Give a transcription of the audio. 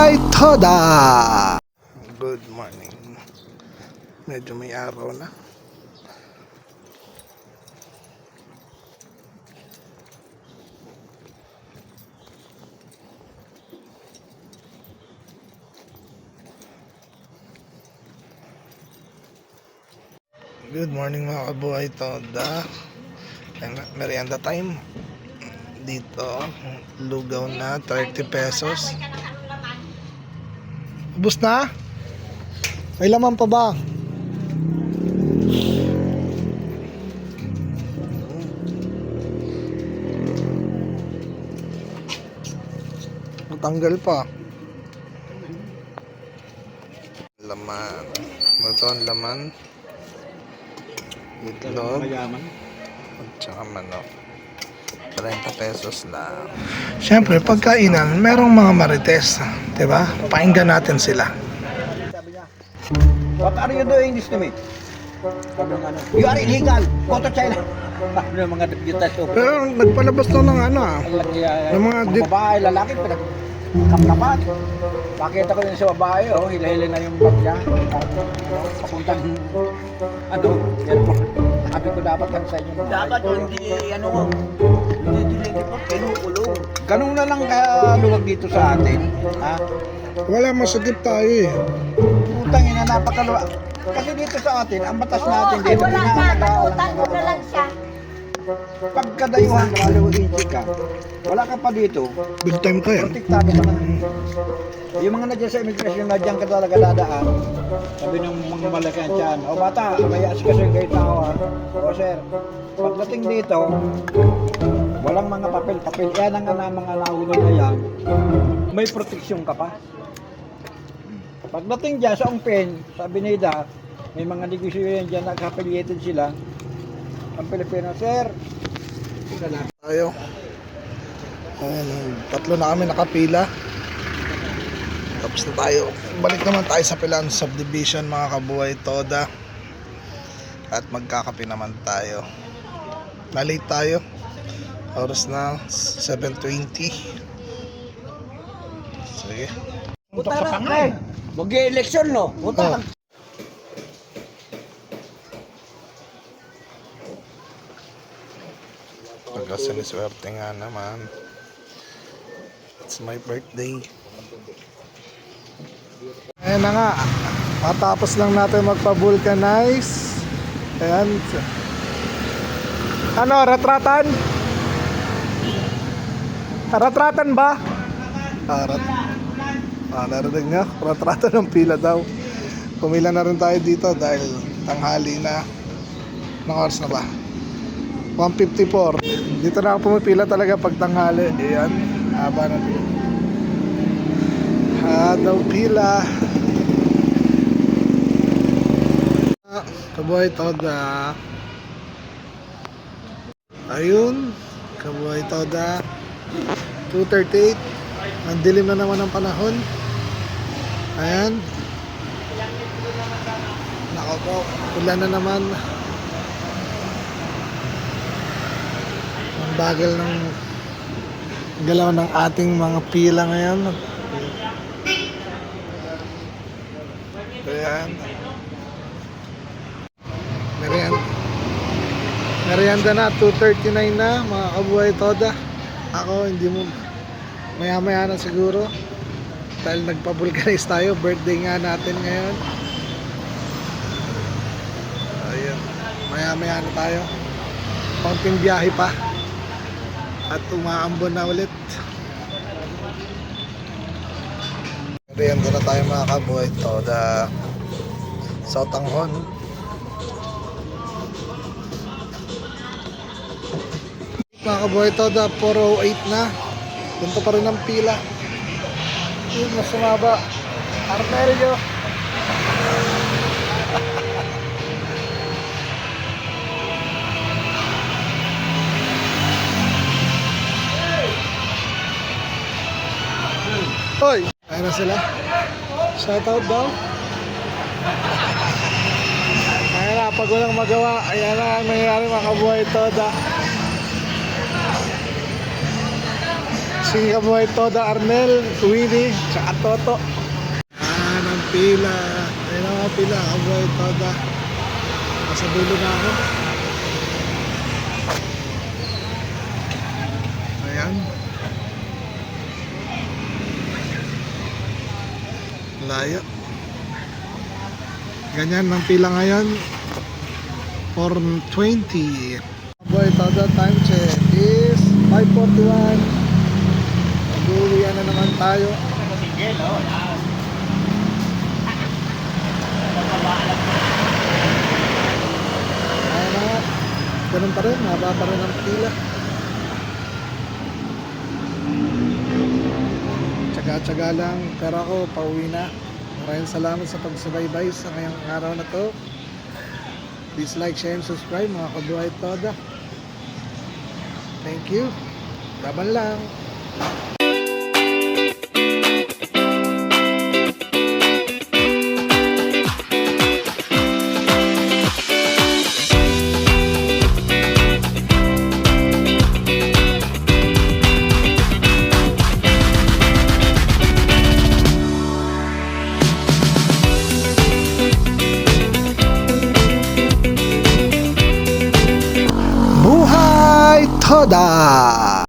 Kabuhay Toda! Good morning. Medyo may araw na. Good morning mga Kabuhay Toda. Merienda time. Dito, lugaw na 30 pesos. Ubus na? May laman pa ba? Matanggal pa. Laman. Ito ang laman. Itlog. At saka manok. 30 pesos lang. Siyempre, pagkainan, merong mga marites. Diba? Pakinggan natin sila. What are you doing this to me? You are illegal. Go to China. Ano yung mga deputas to? Pero nagpalabas to ng ano ng mga babae, lalaki, pinagkapkapan. Pakita ko yun sa babae, hila-hila na yung bag niya. Papuntang, airport. Sabi ko dapat lang sa inyo. Dapat hindi, hindi po, pinukulong. Ganun na lang kaya luwag dito sa atin. Ha? Wala, masagip tayo eh. Utang ina, napakaluwa. Kasi dito sa atin, ang batas natin dito. Wala ka, nag-utang ko na lang siya. Pagkadayuhan, lalo inchi ka, wala ka pa dito. Big time ka yan. Protektado ka na. Yung mga nadyan sa immigration na dyan ka talaga dadaan, sabi ng mga malaki ang tiyan, o bata, may asikaso yung kayo tao ha. O sir, pagdating dito, walang mga papel-papel. Yan ang mga nauna na yan, may proteksyon ka pa. Pagdating dyan sa Ongpen, sa Avenida, may mga negosyo yan dyan, nag-affiliated sila. Ang Pilipino, sir, Tayo. Ayan, tatlo na kami nakapila. Tapos na tayo. Balik naman tayo sa Pilan Subdivision mga Kabuhay Toda. At magkakape naman tayo. Na-late tayo. Oras na 7:20. Sige. puta ka pa mag-eleksyon, no? Puta ka. Kasi niswerte nga naman. It's my birthday. Ayan na nga. Matapos lang natin magpa-vulcanize. Ayan. Ano, retratan? Retratan ba? Narinig nga. Retratan ng pila daw. Pumila na rin tayo dito dahil tanghali na. Anong oras na ba? 1:54. Dito na ako pumipila talaga pag tanghali. Ayan, haba na pila. Daw pila. Kabuhay Toda. Ayun, Kabuhay Toda. 2:38. Ang dilim na naman ng panahon. Ayan. Nako po, ulan na naman. Bagal ng galaw ng ating mga pila ngayon. Ayan. Merienda na, 2:39 na mga Kabuhay Toda. Ako hindi mo maya na siguro dahil nagpa-vulcanize tayo, birthday nga natin ngayon. Ayan, maya na tayo, konting biyahe pa at umaambon na ulit. Merienda na tayo mga Kabuhay Toda sa Tanghon. Mga Kabuhay Toda, 4:08 na. Punta pa rin ang pila. Yun, mas sumaba. Arterio. Hoy! Ayun na sila. Shoutout daw. Ayan na, pag walang magawa, ayan na ang nangyayari mga Kabuhay Toda. si kabuhay Toda Arnel, Winnie, tsaka Toto. Ang pila. Ayun ang mga pila, kabuhay Toda. Nasa dulo na ako. Ayan. Layo. Ganyan ang pila ngayon. 4:20. Boy, Toda time check is 5:41. Mag-uwian na naman tayo. Ayan na nga. Ganun pa rin, haba pa rin ang pila. Tsaga-tsaga lang, pero ako pauwi na. Maraming salamat sa pagsubaybay sa ngayong araw na to. Please like, share, and subscribe mga kabuhay Toda. Thank you. Laban lang. Buhay Toda!